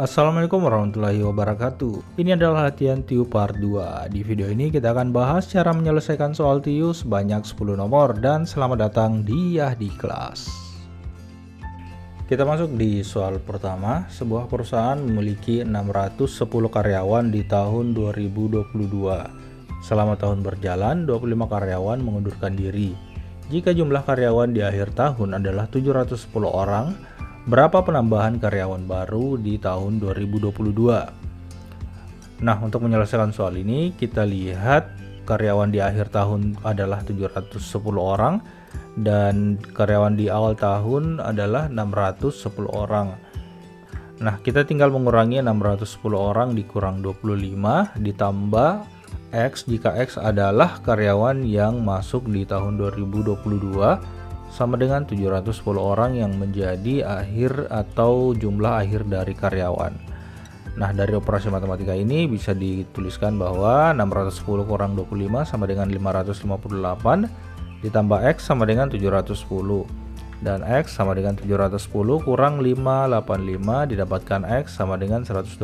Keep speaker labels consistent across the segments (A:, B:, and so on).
A: Assalamualaikum warahmatullahi wabarakatuh. Ini adalah latihan TIU part 2. Di video ini kita akan bahas cara menyelesaikan soal TIU sebanyak 10 nomor dan selamat datang di Yahdi Kelas. Kita masuk di soal pertama. Sebuah perusahaan memiliki 610 karyawan di tahun 2022. Selama tahun berjalan, 25 karyawan mengundurkan diri. Jika jumlah karyawan di akhir tahun adalah 710 orang, berapa penambahan karyawan baru di tahun 2022? Nah, untuk menyelesaikan soal ini, kita lihat karyawan di akhir tahun adalah 710 orang dan karyawan di awal tahun adalah 610 orang. Nah, kita tinggal mengurangi 610 orang dikurang 25 ditambah X jika X adalah karyawan yang masuk di tahun 2022 sama dengan 710 orang yang menjadi akhir atau jumlah akhir dari karyawan. Nah, dari operasi matematika ini bisa dituliskan bahwa 610 kurang 25 sama dengan 558 ditambah X sama dengan 710 dan X sama dengan 710 kurang 585 didapatkan X sama dengan 125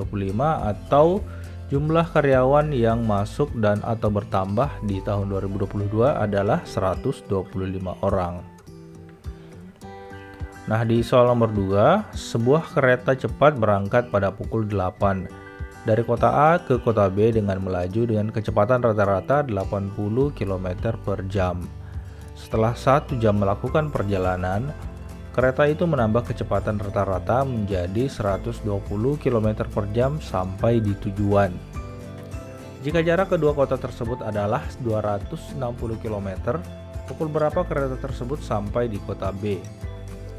A: atau jumlah karyawan yang masuk dan atau bertambah di tahun 2022 adalah 125 orang. Nah, di soal nomor 2, sebuah kereta cepat berangkat pada pukul 8 dari kota A ke kota B dengan melaju dengan kecepatan rata-rata 80 km per jam. Setelah 1 jam melakukan perjalanan, kereta itu menambah kecepatan rata-rata menjadi 120 km per jam sampai di tujuan. Jika jarak kedua kota tersebut adalah 260 km, pukul berapa kereta tersebut sampai di kota B?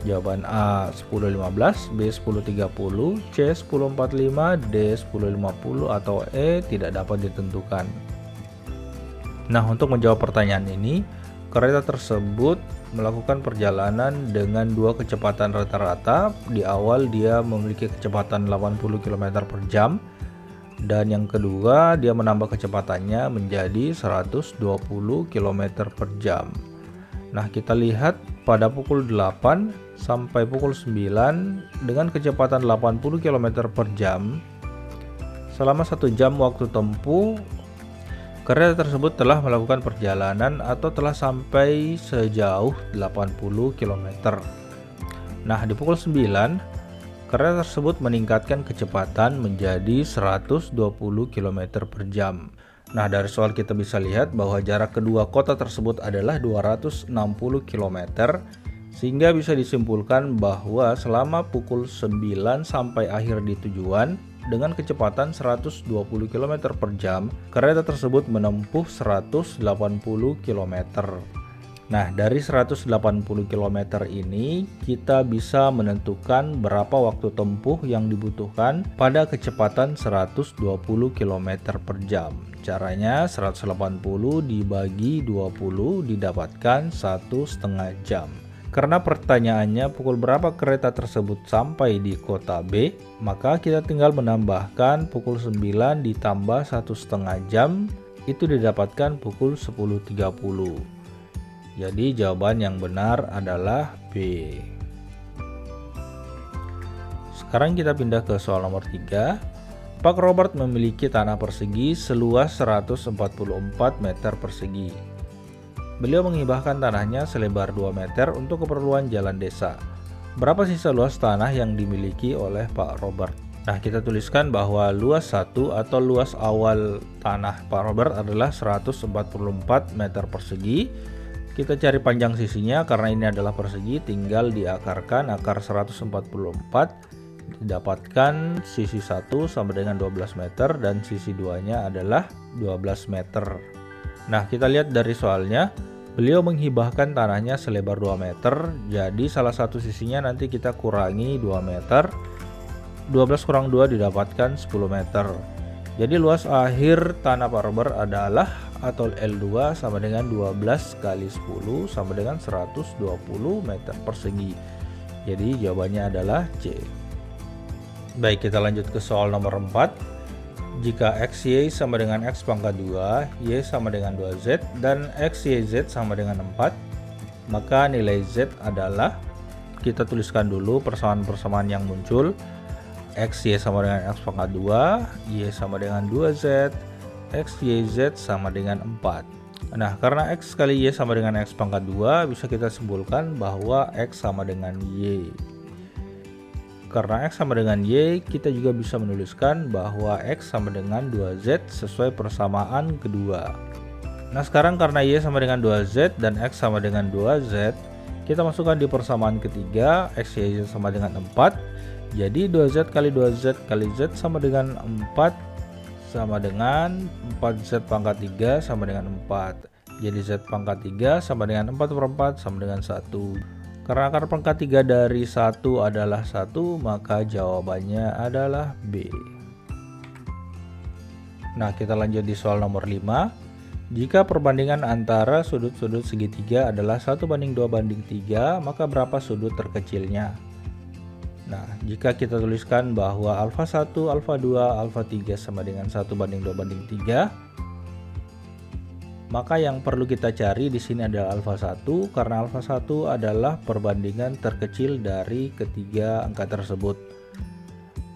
A: Jawaban A 10.15, B 10.30, C 10.45, D 10.50 atau E tidak dapat ditentukan. Nah, untuk menjawab pertanyaan ini, kereta tersebut melakukan perjalanan dengan dua kecepatan rata-rata. Di awal dia memiliki kecepatan 80 km per jam dan yang kedua dia menambah kecepatannya menjadi 120 km per jam. Nah, kita lihat pada pukul 8 sampai pukul 9 dengan kecepatan 80 km per jam. Selama 1 jam waktu tempuh, kereta tersebut telah melakukan perjalanan atau telah sampai sejauh 80 km. Nah, di pukul 9, kereta tersebut meningkatkan kecepatan menjadi 120 km per jam. Nah, dari soal kita bisa lihat bahwa jarak kedua kota tersebut adalah 260 km, sehingga bisa disimpulkan bahwa selama pukul 9 sampai akhir di tujuan dengan kecepatan 120 km per jam, kereta tersebut menempuh 180 km. Nah, dari 180 km ini kita bisa menentukan berapa waktu tempuh yang dibutuhkan pada kecepatan 120 km per jam. Caranya 180 dibagi 20 didapatkan 1,5 jam. Karena pertanyaannya pukul berapa kereta tersebut sampai di kota B, maka kita tinggal menambahkan pukul 9 ditambah 1,5 jam, itu didapatkan pukul 10.30. Jadi jawaban yang benar adalah B. Sekarang kita pindah ke soal nomor 3. Pak Robert memiliki tanah persegi seluas 144 meter persegi. Beliau menghibahkan tanahnya selebar 2 meter untuk keperluan jalan desa. Berapa sisa luas tanah yang dimiliki oleh Pak Robert? Nah, kita tuliskan bahwa luas 1 atau luas awal tanah Pak Robert adalah 144 meter persegi. Kita cari panjang sisinya karena ini adalah persegi, tinggal diakarkan akar 144 didapatkan sisi 1 sama dengan 12 meter dan sisi 2-nya adalah 12 meter. Nah, kita lihat dari soalnya, beliau menghibahkan tanahnya selebar 2 meter, jadi salah satu sisinya nanti kita kurangi 2 meter. 12 kurang 2 didapatkan 10 meter. Jadi luas akhir tanah Pak Robert adalah atau L2 sama dengan 12 kali 10 sama dengan 120 meter persegi. Jadi jawabannya adalah C. Baik, kita lanjut ke soal nomor 4. Jika XY sama dengan X pangkat 2, Y sama dengan 2Z, dan XYZ sama dengan 4, maka nilai Z adalah, kita tuliskan dulu persamaan-persamaan yang muncul. X, Y sama dengan X pangkat 2, Y sama dengan 2Z, X, Y, Z sama dengan 4. Nah, karena X kali Y sama dengan X pangkat 2, bisa kita simpulkan bahwa X sama dengan Y. Karena X sama dengan Y, kita juga bisa menuliskan bahwa X sama dengan 2Z sesuai persamaan kedua. Nah, sekarang karena Y sama dengan 2Z dan X sama dengan 2Z, kita masukkan di persamaan ketiga, X, Y, Z sama dengan 4. Jadi 2Z kali 2Z kali Z sama dengan 4 sama dengan 4Z pangkat 3 sama dengan 4. Jadi Z pangkat 3 sama dengan 4 per 4 sama dengan 1. Karena akar pangkat 3 dari 1 adalah 1, maka jawabannya adalah B. Nah, kita lanjut di soal nomor 5. Jika perbandingan antara sudut-sudut segitiga adalah 1:2:3, maka berapa sudut terkecilnya? Nah, jika kita tuliskan bahwa alfa 1, alfa 2, alfa 3 sama dengan 1:2:3, maka yang perlu kita cari di sini adalah alfa 1, karena alfa 1 adalah perbandingan terkecil dari ketiga angka tersebut.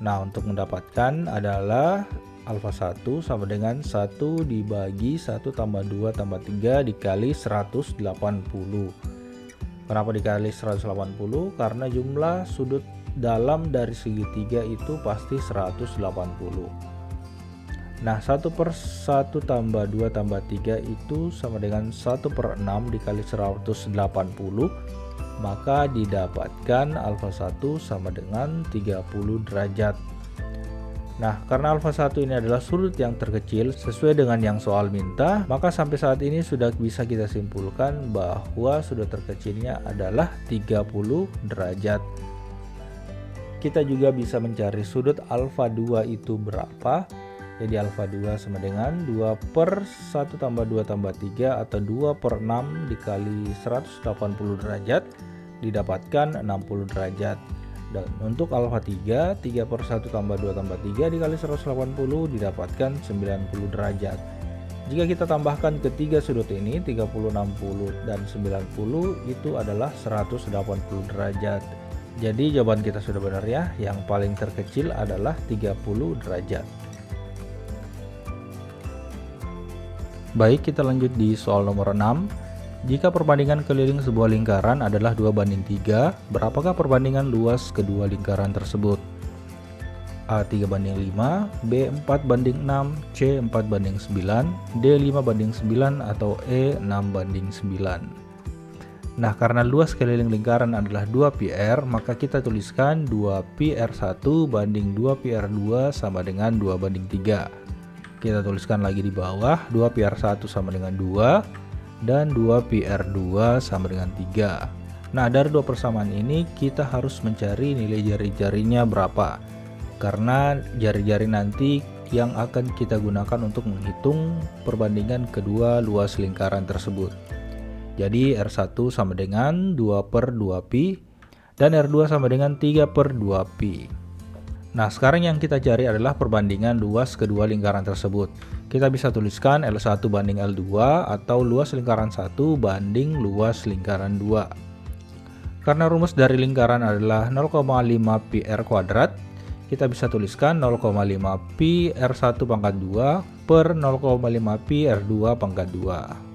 A: Nah, untuk mendapatkan adalah alfa 1 sama dengan 1 dibagi 1 tambah 2 tambah 3 dikali 180. Kenapa dikali 180? Karena jumlah sudut dalam dari segitiga itu pasti 180. Nah, 1 per 1 tambah 2 tambah 3 itu sama dengan 1 per 6 dikali 180, maka didapatkan alfa 1 sama dengan 30 derajat. Nah, karena alfa 1 ini adalah sudut yang terkecil sesuai dengan yang soal minta, maka sampai saat ini sudah bisa kita simpulkan bahwa sudut terkecilnya adalah 30 derajat. Kita juga bisa mencari sudut alfa 2 itu berapa. Jadi alfa 2 sama dengan 2 per 1 tambah 2 tambah 3 atau 2 per 6 dikali 180 derajat didapatkan 60 derajat. Dan untuk alfa 3, 3 per 1 tambah 2 tambah 3 dikali 180 didapatkan 90 derajat. Jika kita tambahkan ketiga sudut ini 30, 60, dan 90 itu adalah 180 derajat. Jadi jawaban kita sudah benar ya, yang paling terkecil adalah 30 derajat. Baik, kita lanjut di soal nomor 6. Jika perbandingan keliling sebuah lingkaran adalah 2:3, berapakah perbandingan luas kedua lingkaran tersebut? A 3:5, B 4:6, C 4:9, D 5:9 atau E 6:9. Nah, karena luas keliling lingkaran adalah 2πr, maka kita tuliskan 2πr1 banding 2πr2 sama dengan 2:3. Kita tuliskan lagi di bawah 2πr1 sama dengan 2 dan 2πr2 sama dengan 3. Nah, dari dua persamaan ini kita harus mencari nilai jari-jarinya berapa, karena jari-jari nanti yang akan kita gunakan untuk menghitung perbandingan kedua luas lingkaran tersebut. Jadi R1 sama dengan 2 per 2pi dan R2 sama dengan 3 per 2pi. Nah, sekarang yang kita cari adalah perbandingan luas kedua lingkaran tersebut. Kita bisa tuliskan L1 banding L2 atau luas lingkaran 1 banding luas lingkaran 2. Karena rumus dari lingkaran adalah 0,5 pi R kuadrat, kita bisa tuliskan 0,5 pi R1 pangkat 2 per 0,5 pi R2 pangkat 2.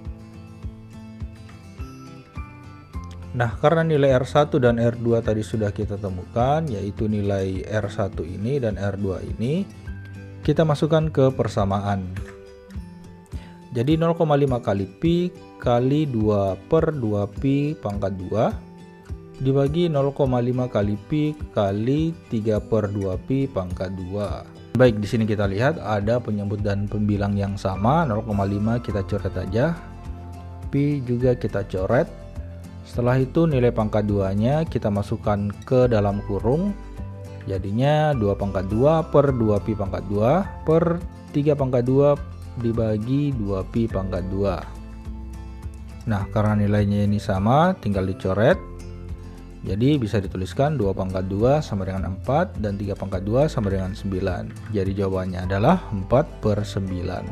A: Nah, karena nilai R1 dan R2 tadi sudah kita temukan, yaitu nilai R1 ini dan R2 ini, kita masukkan ke persamaan. Jadi 0,5 kali pi kali 2 per 2pi pangkat 2 dibagi 0,5 kali pi kali 3 per 2pi pangkat 2. Baik, di sini kita lihat ada penyebut dan pembilang yang sama. 0,5 kita coret aja, pi juga kita coret. Setelah itu nilai pangkat 2-nya kita masukkan ke dalam kurung. Jadinya 2 pangkat 2 per 2pi pangkat 2 per 3 pangkat 2 dibagi 2pi pangkat 2. Nah, karena nilainya ini sama, tinggal dicoret. Jadi bisa dituliskan 2 pangkat 2 sama dengan 4 dan 3 pangkat 2 sama dengan 9. Jadi jawabannya adalah 4/9.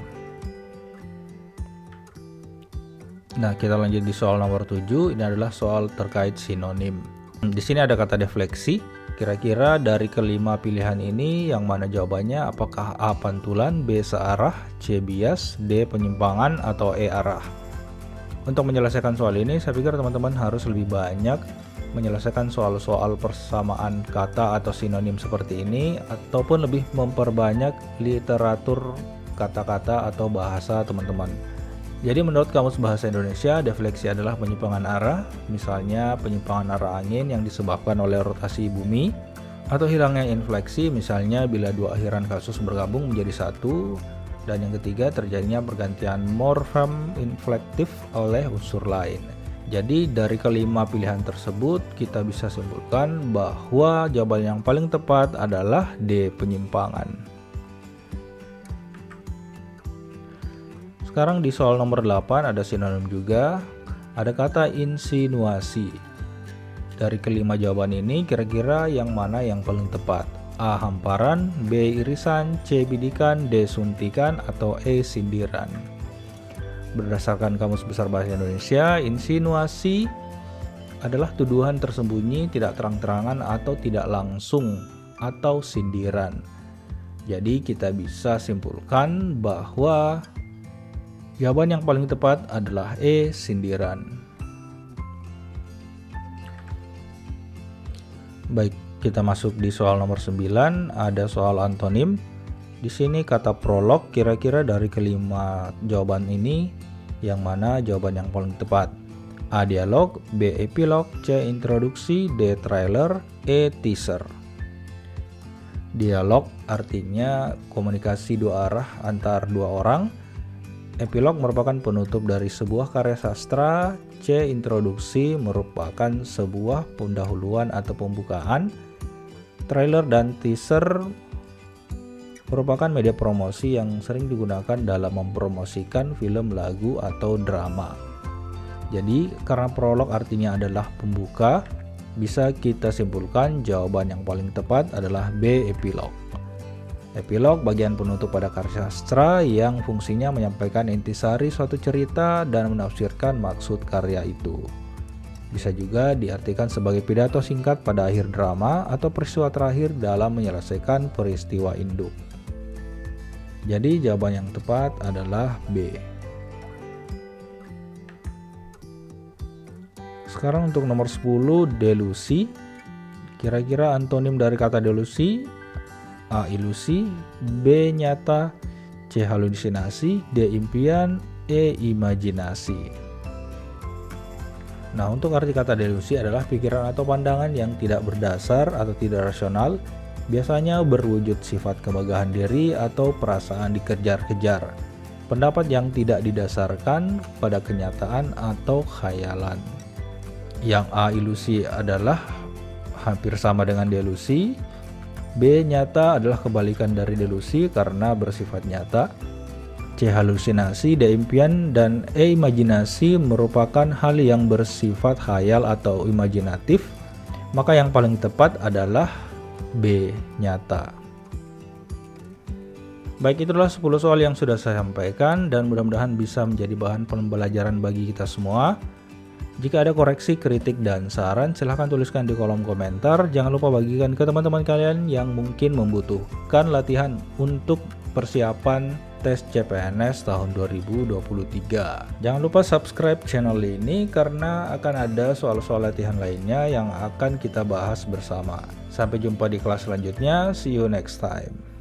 A: Nah, kita lanjut di soal nomor 7. Ini adalah soal terkait sinonim. Di sini ada kata defleksi. kira-kira dari kelima pilihan ini yang mana jawabannya? Apakah A. pantulan, B. searah, C. bias, D. penyimpangan, atau E. arah? Untuk menyelesaikan soal ini, saya pikir teman-teman harus lebih banyak menyelesaikan soal-soal persamaan kata atau sinonim seperti ini, ataupun lebih memperbanyak literatur kata-kata atau bahasa teman-teman. Jadi menurut Kamus Bahasa Indonesia, defleksi adalah penyimpangan arah, misalnya penyimpangan arah angin yang disebabkan oleh rotasi bumi, atau hilangnya infleksi, misalnya bila dua akhiran kasus bergabung menjadi satu, dan yang ketiga terjadinya pergantian morfem inflektif oleh unsur lain. Jadi dari kelima pilihan tersebut kita bisa simpulkan bahwa jawaban yang paling tepat adalah D. penyimpangan. Sekarang di soal nomor 8 ada sinonim juga, ada kata insinuasi. Dari kelima jawaban ini kira-kira yang mana yang paling tepat? A. hamparan, B. irisan, C. bidikan, D. suntikan, atau E. sindiran. Berdasarkan Kamus Besar Bahasa Indonesia, insinuasi adalah tuduhan tersembunyi, tidak terang-terangan atau tidak langsung, atau sindiran. Jadi kita bisa simpulkan bahwa jawaban yang paling tepat adalah E. sindiran. Baik, kita masuk di soal nomor 9, ada soal antonim. Di sini kata prolog, kira-kira dari kelima jawaban ini yang mana jawaban yang paling tepat? A. dialog, B. epilog, C. introduksi, D. trailer, E. teaser. Dialog artinya komunikasi dua arah antar dua orang. Epilog merupakan penutup dari sebuah karya sastra. C. introduksi merupakan sebuah pendahuluan atau pembukaan. Trailer dan teaser merupakan media promosi yang sering digunakan dalam mempromosikan film, lagu, atau drama. Jadi karena prolog artinya adalah pembuka, bisa kita simpulkan jawaban yang paling tepat adalah B. epilog. Epilog bagian penutup pada karya sastra yang fungsinya menyampaikan intisari suatu cerita dan menafsirkan maksud karya itu. Bisa juga diartikan sebagai pidato singkat pada akhir drama atau peristiwa terakhir dalam menyelesaikan peristiwa induk. Jadi jawaban yang tepat adalah B. Sekarang untuk nomor 10, delusi. Kira-kira antonim dari kata delusi: A. ilusi, B. nyata, C. halusinasi, D. impian, E. imajinasi. Nah, untuk arti kata delusi adalah pikiran atau pandangan yang tidak berdasar atau tidak rasional, biasanya berwujud sifat kemegahan diri atau perasaan dikejar-kejar, pendapat yang tidak didasarkan pada kenyataan atau khayalan. Yang A. ilusi adalah hampir sama dengan delusi. B. nyata adalah kebalikan dari delusi karena bersifat nyata. C. halusinasi, D. impian, dan E. imajinasi merupakan hal yang bersifat khayal atau imajinatif. Maka yang paling tepat adalah B. nyata. Baik, itulah 10 soal yang sudah saya sampaikan dan mudah-mudahan bisa menjadi bahan pembelajaran bagi kita semua. Jika ada koreksi, kritik, dan saran, silahkan tuliskan di kolom komentar. Jangan lupa bagikan ke teman-teman kalian yang mungkin membutuhkan latihan untuk persiapan tes CPNS tahun 2023. Jangan lupa subscribe channel ini karena akan ada soal-soal latihan lainnya yang akan kita bahas bersama. Sampai jumpa di kelas selanjutnya. See you next time.